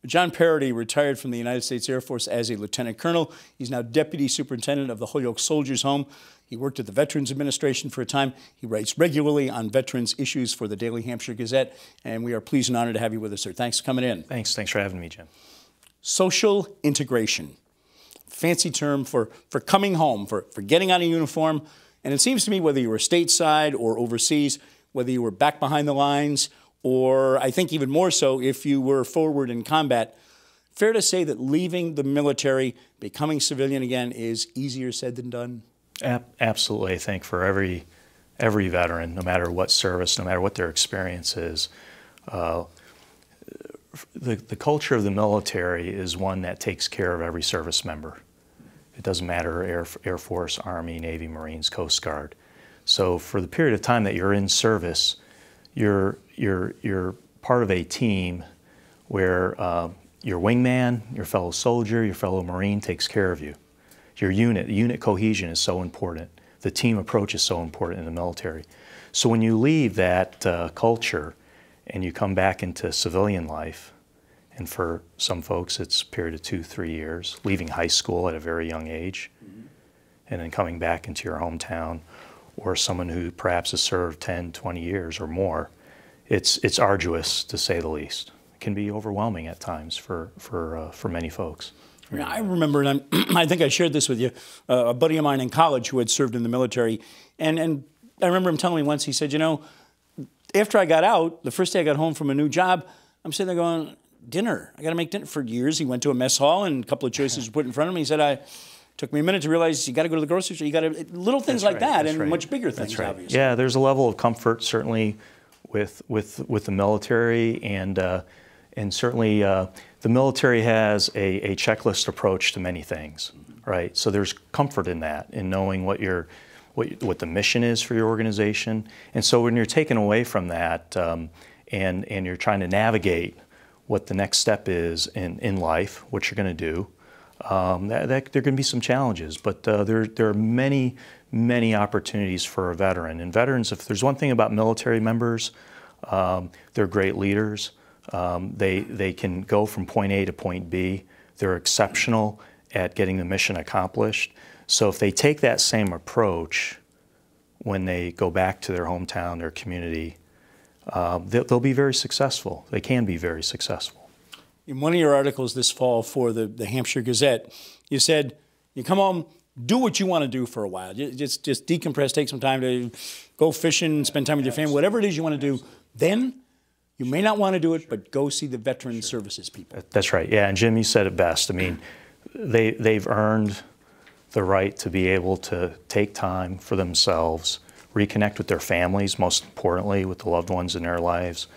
John Paradis retired from the United States Air Force as a lieutenant colonel. He's now Deputy Superintendent of the Holyoke Soldiers Home. He worked at the Veterans Administration for a time. He writes regularly on veterans issues for the Daily Hampshire Gazette, and we are pleased and honored to have you with us, sir. Thanks for coming in. Thanks for having me, Jim. Social integration, fancy term for coming home, for getting on a uniform. And it seems to me whether you were stateside or overseas, whether you were back behind the lines, or I think even more so if you were forward in combat, fair to say that leaving the military, becoming civilian again, is easier said than done? Absolutely. I think for every veteran, no matter what service, no matter what their experience is, the culture of the military is one that takes care of every service member. It doesn't matter Air Force, Army, Navy, Marines, Coast Guard. So for the period of time that you're in service, you're part of a team where your wingman, your fellow soldier, your fellow Marine takes care of you. Your unit cohesion is so important. The team approach is so important in the military. So when you leave that culture and you come back into civilian life, and for some folks it's a period of 2-3 years, leaving high school at a very young age, and then coming back into your hometown, or someone who perhaps has served 10, 20 years or more, it's arduous to say the least. It can be overwhelming at times for many folks. I remember, and I think I shared this with you, a buddy of mine in college who had served in the military, and I remember him telling me once, he said, you know, after I got out, the first day I got home from a new job, I'm sitting there going, dinner. I got to make dinner. For years, he went to a mess hall and a couple of choices were put in front of him. He said, took me a minute to realize you got to go to the grocery store. You got to, little things like that, and much bigger things, obviously. Yeah, there's a level of comfort, certainly, with the military, and certainly the military has a checklist approach to many things, right? So there's comfort in that, in knowing what the mission is for your organization. And so when you're taken away from that, and you're trying to navigate what the next step is in life, what you're going to do, there are going to be some challenges, but there are many opportunities for a veteran. And veterans, if there's one thing about military members, they're great leaders. They can go from point A to point B. They're exceptional at getting the mission accomplished. So if they take that same approach when they go back to their hometown, their community, they'll be very successful. They can be very successful. In one of your articles this fall for the Hampshire Gazette, you said, you come home, do what you want to do for a while. Just decompress, take some time to go fishing, spend time with your family, whatever it is you want to do. Then you may not want to do it, but go see the veteran services people. That's right. Yeah, and Jim, you said it best. I mean, they've earned the right to be able to take time for themselves, reconnect with their families, most importantly, with the loved ones in their lives.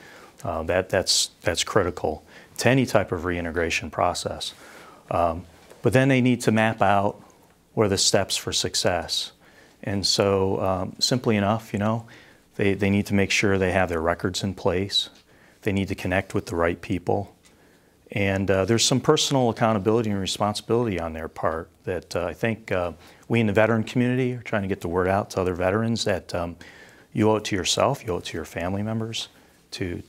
That's critical to any type of reintegration process. But then they need to map out what are the steps for success. And so simply enough, you know, they need to make sure they have their records in place. They need to connect with the right people. And there's some personal accountability and responsibility on their part that I think we in the veteran community are trying to get the word out to other veterans that you owe it to yourself, you owe it to your family members to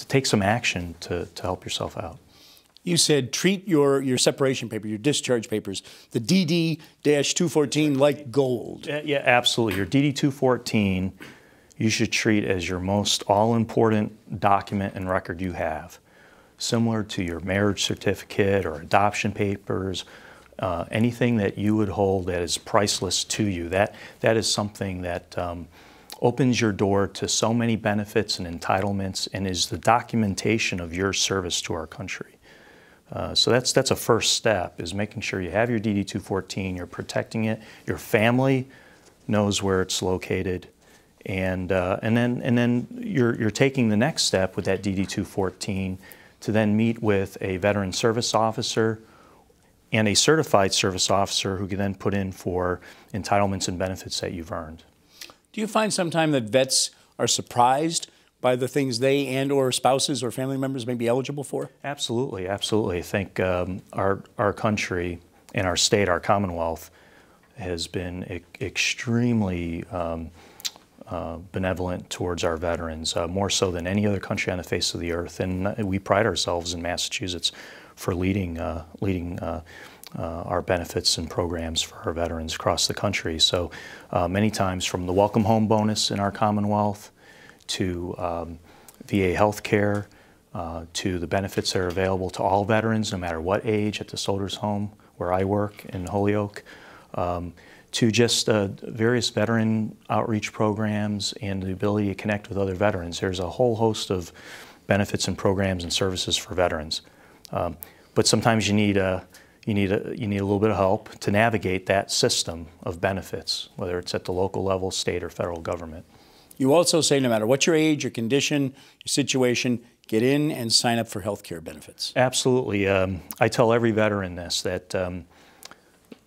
take some action to help yourself out. You said treat your separation paper, your discharge papers, the DD-214 like gold. Yeah, absolutely. Your DD-214 you should treat as your most all-important document and record you have, similar to your marriage certificate or adoption papers, anything that you would hold that is priceless to you. That is something that opens your door to so many benefits and entitlements and is the documentation of your service to our country. So that's a first step, is making sure you have your DD-214, you're protecting it, your family knows where it's located, and then you're taking the next step with that DD-214 to then meet with a veteran service officer and a certified service officer who can then put in for entitlements and benefits that you've earned. Do you find sometimes that vets are surprised by the things they and or spouses or family members may be eligible for? Absolutely, absolutely. I think our country and our state, our Commonwealth, has been extremely benevolent towards our veterans, more so than any other country on the face of the earth. And we pride ourselves in Massachusetts for leading our benefits and programs for our veterans across the country. So many times, from the welcome home bonus in our Commonwealth to VA health care, to the benefits that are available to all veterans, no matter what age, at the Soldiers Home where I work in Holyoke, to just various veteran outreach programs and the ability to connect with other veterans. There's a whole host of benefits and programs and services for veterans. But sometimes you need a little bit of help to navigate that system of benefits, whether it's at the local level, state, or federal government. You also say no matter what your age, your condition, your situation, get in and sign up for health care benefits. Absolutely. I tell every veteran this, that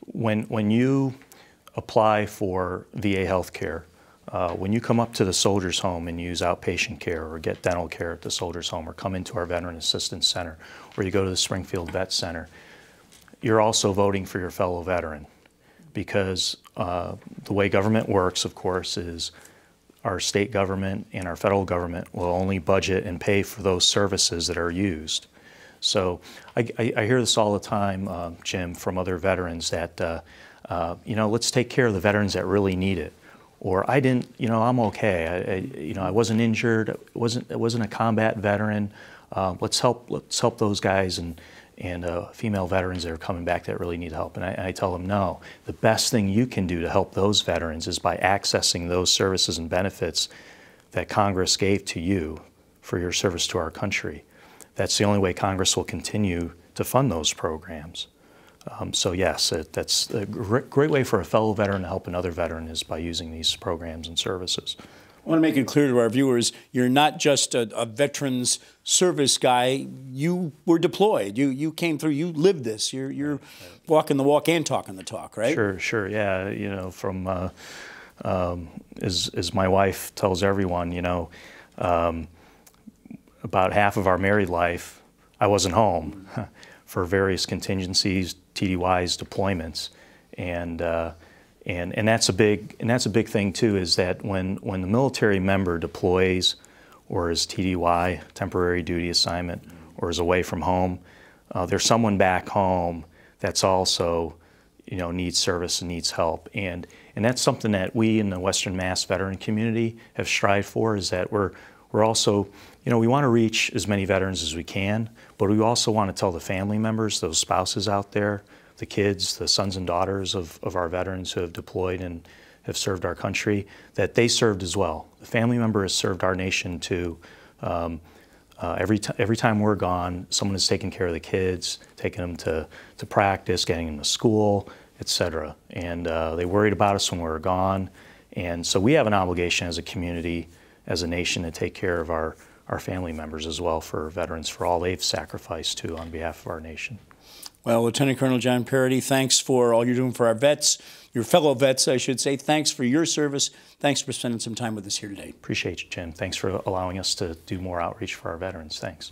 when you apply for VA health care, when you come up to the Soldiers Home and use outpatient care or get dental care at the Soldiers Home or come into our Veteran Assistance Center or you go to the Springfield Vet Center, you're also voting for your fellow veteran, because the way government works, of course, is our state government and our federal government will only budget and pay for those services that are used. So I hear this all the time, Jim, from other veterans that, let's take care of the veterans that really need it. Or I didn't, I'm okay. I wasn't injured. It wasn't a combat veteran. Let's help those guys and female veterans that are coming back that really need help. And I tell them, no, the best thing you can do to help those veterans is by accessing those services and benefits that Congress gave to you for your service to our country. That's the only way Congress will continue to fund those programs. So yes, that's a great way for a fellow veteran to help another veteran is by using these programs and services. I want to make it clear to our viewers, you're not just a veterans service guy. You were deployed. You came through. You lived this. You're walking the walk and talking the talk, right? Sure. Yeah. From as my wife tells everyone, about half of our married life, I wasn't home for various contingencies, TDYs, deployments, and that's a big thing too. Is that when the military member deploys, or is TDY, temporary duty assignment, or is away from home, there's someone back home that's also needs service and needs help, and that's something that we in the Western Mass veteran community have strived for. Is that we're also, we want to reach as many veterans as we can, but we also want to tell the family members, those spouses out there, the kids, the sons and daughters of our veterans who have deployed and have served our country, that they served as well. The family member has served our nation too. Every time we're gone, someone is taking care of the kids, taking them to practice, getting them to school, etc. And they worried about us when we were gone. And so we have an obligation as a community, as a nation, to take care of our family members as well, for veterans, for all they've sacrificed too on behalf of our nation. Well, Lieutenant Colonel John Paradis, thanks for all you're doing for our vets, your fellow vets, I should say. Thanks for your service. Thanks for spending some time with us here today. Appreciate you, Jim. Thanks for allowing us to do more outreach for our veterans. Thanks.